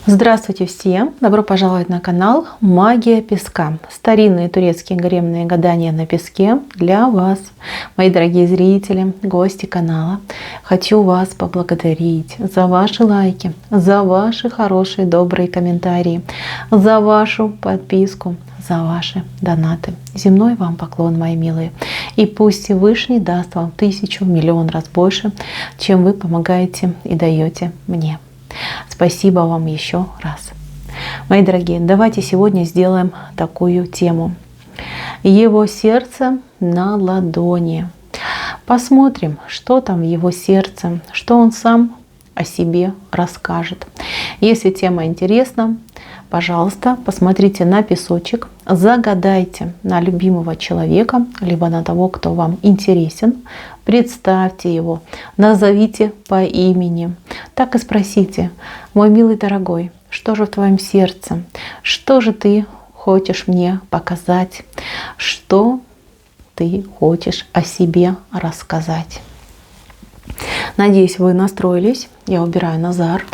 Здравствуйте всем! Добро пожаловать на канал Магия Песка. Старинные турецкие гаремные гадания на песке для вас, мои дорогие зрители, гости канала. Хочу вас поблагодарить за ваши лайки, за ваши хорошие добрые комментарии, за вашу подписку, за ваши донаты. Земной вам поклон, мои милые. И пусть Всевышний даст вам 1000 миллион раз больше, чем вы помогаете и даете мне. Спасибо вам еще раз. Мои дорогие, давайте сегодня сделаем такую тему. Его сердце на ладони. Посмотрим, что там в его сердце, что он сам о себе расскажет. Если тема интересна, пожалуйста, посмотрите на песочек, загадайте на любимого человека, либо на того, кто вам интересен, представьте его, назовите по имени. Так и спросите: мой милый дорогой, что же в твоем сердце? Что же ты хочешь мне показать? Что ты хочешь о себе рассказать? Надеюсь, вы настроились. Я убираю Назар.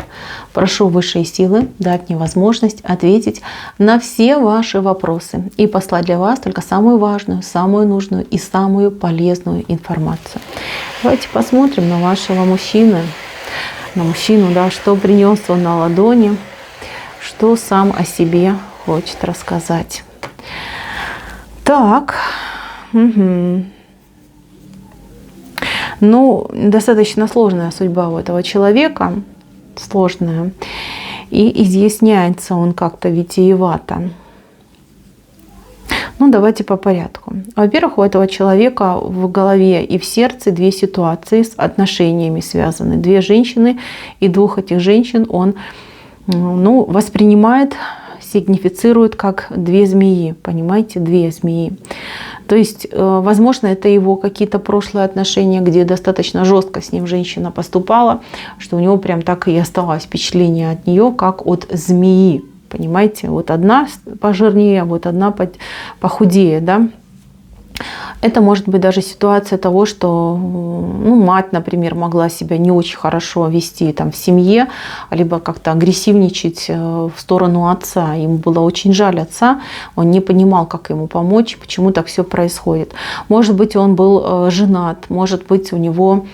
Прошу высшие силы дать мне возможность ответить на все ваши вопросы и послать для вас только самую важную, самую нужную и самую полезную информацию. Давайте посмотрим на вашего мужчину. На мужчину, да, что принес он на ладони, что сам о себе хочет рассказать. Так. Угу. Ну, достаточно сложная судьба у этого человека, сложная, и изъясняется он как-то витиевато. Ну, давайте по порядку. Во-первых, у этого человека в голове и в сердце две ситуации с отношениями связаны. Две женщины, и двух этих женщин он воспринимает, сигнифицирует как две змеи, понимаете, две змеи. То есть, возможно, это его какие-то прошлые отношения, где достаточно жестко с ним женщина поступала, что у него прям так и осталось впечатление от нее, как от змеи. Понимаете, вот одна пожирнее, вот одна похудее, да. Это может быть даже ситуация того, что мать, например, могла себя не очень хорошо вести там в семье, либо как-то агрессивничать в сторону отца. Ему было очень жаль отца, он не понимал, как ему помочь, почему так все происходит. Может быть, он был женат, может быть, у него,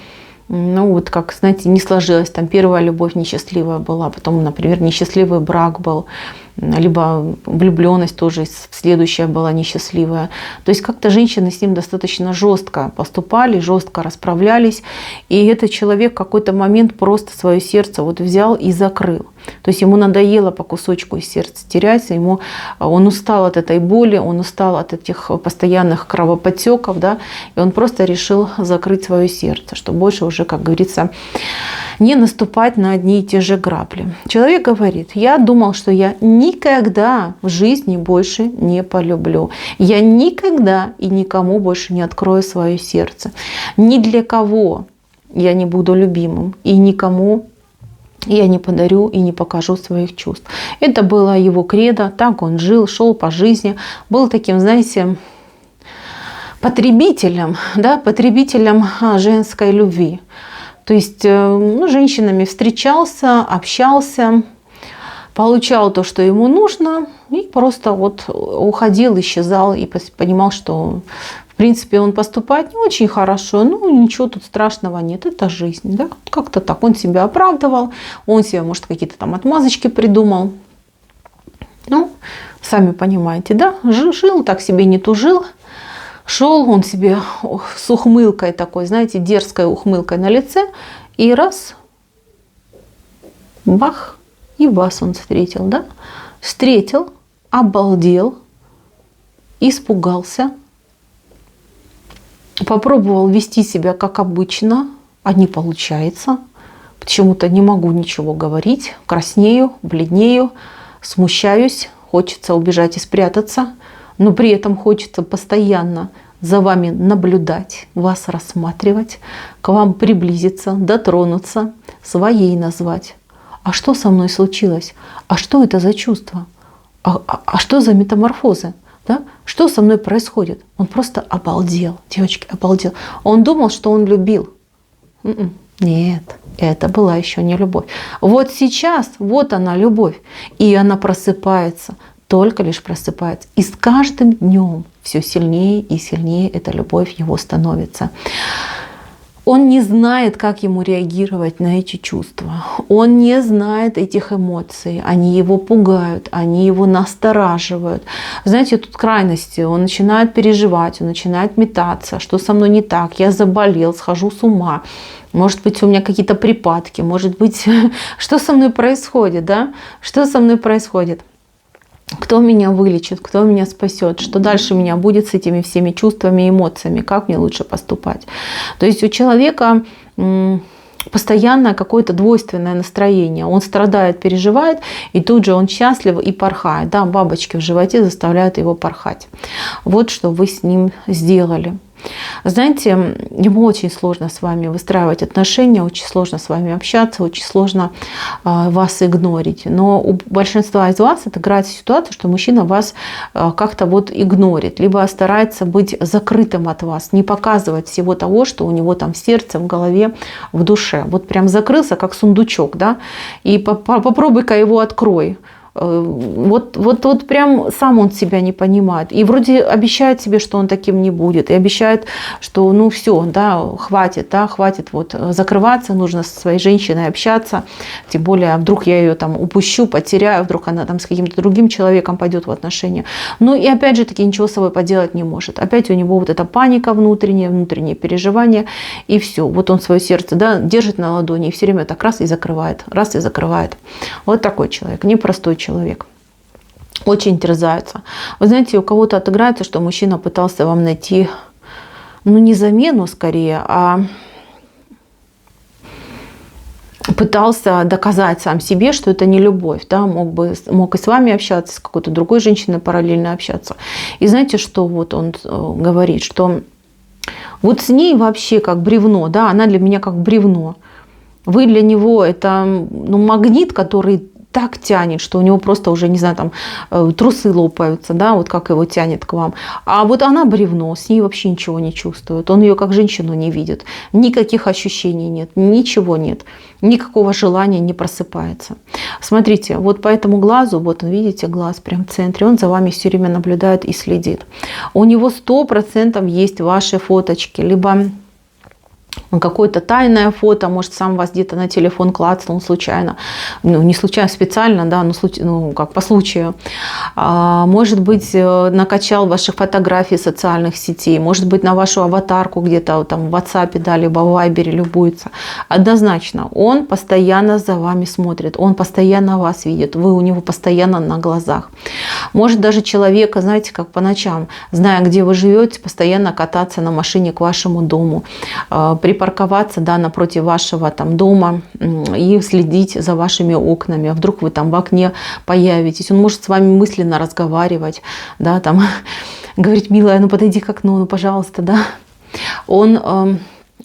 как, знаете, не сложилось, там первая любовь несчастливая была, потом, например, несчастливый брак был, либо влюбленность тоже следующая была несчастливая. То есть как-то женщины с ним достаточно жестко поступали, жестко расправлялись, и этот человек в какой-то момент просто свое сердце вот взял и закрыл. То есть ему надоело по кусочку из сердца терять, он устал от этой боли, он устал от этих постоянных кровоподтеков, да, и он просто решил закрыть свое сердце, чтобы больше уже, как говорится, не наступать на одни и те же грабли. Человек говорит: я думал, что я никогда в жизни больше не полюблю. Я никогда и никому больше не открою свое сердце. Ни для кого я не буду любимым. И никому я не подарю и не покажу своих чувств. Это было его кредо. Так он жил, шел по жизни. Был таким, знаете, потребителем, да, потребителем женской любви. То есть с женщинами встречался, общался, получал то, что ему нужно, и просто вот уходил, исчезал, и понимал, что в принципе он поступает не очень хорошо, ничего тут страшного нет, это жизнь, да, как-то так. Он себя оправдывал, он себе, может, какие-то там отмазочки придумал. Сами понимаете, да, жил, так себе не тужил. Шел он себе с ухмылкой такой, знаете, дерзкой ухмылкой на лице, и раз, бах, и вас он встретил, да? Встретил, обалдел, испугался, попробовал вести себя как обычно, а не получается. Почему-то не могу ничего говорить, краснею, бледнею, смущаюсь, хочется убежать и спрятаться. Но при этом хочется постоянно за вами наблюдать, вас рассматривать, к вам приблизиться, дотронуться, своей назвать. А что со мной случилось? А что это за чувство? А что за метаморфозы? Да? Что со мной происходит? Он просто обалдел, девочки, обалдел. Он думал, что он любил. Нет, это была еще не любовь. Вот сейчас, вот она любовь. И она просыпается, только лишь просыпается. И с каждым днем все сильнее и сильнее эта любовь его становится. Он не знает, как ему реагировать на эти чувства. Он не знает этих эмоций. Они его пугают, они его настораживают. Знаете, тут крайности. Он начинает переживать, он начинает метаться. Что со мной не так? Я заболел, схожу с ума. Может быть, у меня какие-то припадки. Может быть, что со мной происходит, да? Что со мной происходит? Кто меня вылечит, кто меня спасет, что дальше у меня будет с этими всеми чувствами и эмоциями, как мне лучше поступать. То есть у человека постоянное какое-то двойственное настроение. Он страдает, переживает, и тут же он счастлив и порхает. Да, бабочки в животе заставляют его порхать. Вот что вы с ним сделали. Знаете, ему очень сложно с вами выстраивать отношения, очень сложно с вами общаться, очень сложно вас игнорить. Но у большинства из вас отыграется ситуация, что мужчина вас как-то вот игнорит, либо старается быть закрытым от вас, не показывать всего того, что у него там в сердце, в голове, в душе. Вот прям закрылся, как сундучок, да, и попробуй-ка его открой. Вот прям сам он себя не понимает. И вроде обещает себе, что он таким не будет. И обещает, что ну все, да, хватит вот закрываться, нужно со своей женщиной общаться. Тем более, вдруг я ее там упущу, потеряю, вдруг она там с каким-то другим человеком пойдет в отношения. Ну и опять же таки ничего с собой поделать не может. Опять у него вот эта паника внутренние переживания. И все. Вот он свое сердце, да, держит на ладони и все время так раз и закрывает. Вот такой человек, непростой человек. Очень терзается. Вы знаете, у кого-то отыграется, что мужчина пытался вам найти, ну не замену скорее, а пытался доказать сам себе, что это не любовь. Да? Мог и с вами общаться, с какой-то другой женщиной параллельно общаться. И знаете, что вот он говорит, что вот с ней вообще как бревно, да, она для меня как бревно. Вы для него это магнит, который так тянет, что у него просто уже, не знаю, там трусы лопаются, да, вот как его тянет к вам. А вот она бревно, с ней вообще ничего не чувствует. Он ее как женщину не видит. Никаких ощущений нет, ничего нет. Никакого желания не просыпается. Смотрите, вот по этому глазу, вот видите, глаз прям в центре, он за вами все время наблюдает и следит. У него 100% есть ваши фоточки, либо какое-то тайное фото, может, сам вас где-то на телефон клацнул случайно, не случайно, специально, да, как по случаю. Может быть, накачал ваших фотографий социальных сетей, может быть, на вашу аватарку где-то там в WhatsApp, да, либо в Viber любуется. Однозначно, он постоянно за вами смотрит, он постоянно вас видит, вы у него постоянно на глазах. Может даже человека, знаете, как по ночам, зная, где вы живете, постоянно кататься на машине к вашему дому, припарковаться, да, напротив вашего там дома и следить за вашими окнами. А вдруг вы там в окне появитесь. Он может с вами мысленно разговаривать, да, там говорить: милая, ну подойди к окну, ну пожалуйста, да.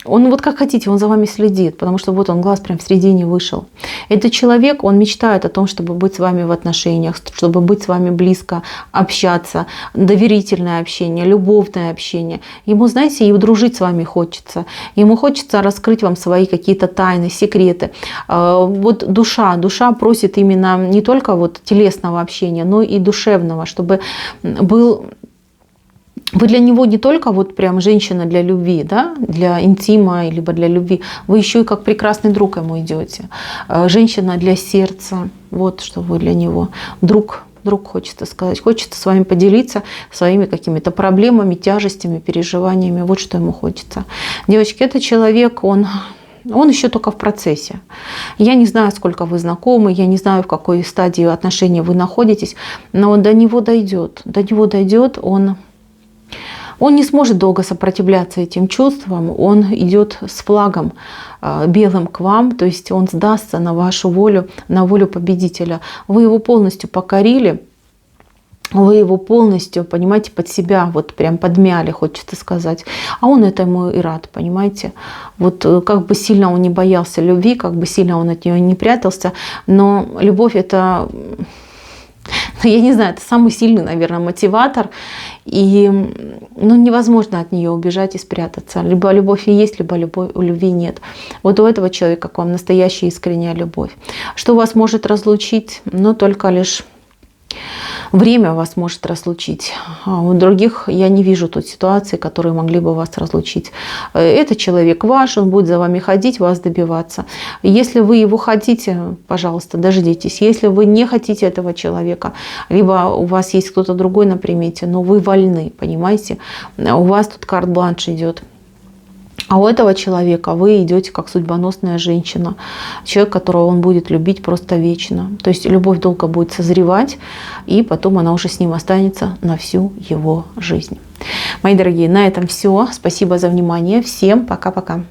Он вот как хотите, он за вами следит, потому что вот он, глаз прям в середине вышел. Этот человек, он мечтает о том, чтобы быть с вами в отношениях, чтобы быть с вами близко, общаться, доверительное общение, любовное общение. Ему, знаете, и дружить с вами хочется. Ему хочется раскрыть вам свои какие-то тайны, секреты. Вот душа просит именно не только вот телесного общения, но и душевного, чтобы был... Вы для него не только вот прям женщина для любви, да, для интима, либо для любви, вы еще и как прекрасный друг ему идете. Женщина для сердца, вот что вы для него. Друг хочется сказать, хочется с вами поделиться своими какими-то проблемами, тяжестями, переживаниями, вот что ему хочется. Девочки, этот человек, он еще только в процессе. Я не знаю, сколько вы знакомы, я не знаю, в какой стадии отношений вы находитесь, но до него дойдет. До него дойдет, он не сможет долго сопротивляться этим чувствам, он идет с флагом белым к вам, то есть он сдастся на вашу волю, на волю победителя. Вы его полностью покорили, вы его полностью, понимаете, под себя вот прям подмяли, хочется сказать. А он этому и рад, понимаете. Вот как бы сильно он не боялся любви, как бы сильно он от нее не прятался, но любовь — это... я не знаю, это самый сильный, наверное, мотиватор. И невозможно от нее убежать и спрятаться. Либо любовь и есть, либо любви нет. Вот у этого человека к вам настоящая искренняя любовь. Что вас может разлучить? Только лишь время вас может разлучить. А у других я не вижу тут ситуаций, которые могли бы вас разлучить. Этот человек ваш, он будет за вами ходить, вас добиваться. Если вы его хотите, пожалуйста, дождитесь. Если вы не хотите этого человека, либо у вас есть кто-то другой на примете, но вы вольны, понимаете? У вас тут карт-бланш идет. А у этого человека вы идете как судьбоносная женщина, человек, которого он будет любить просто вечно. То есть любовь долго будет созревать, и потом она уже с ним останется на всю его жизнь. Мои дорогие, на этом все. Спасибо за внимание. Всем пока-пока.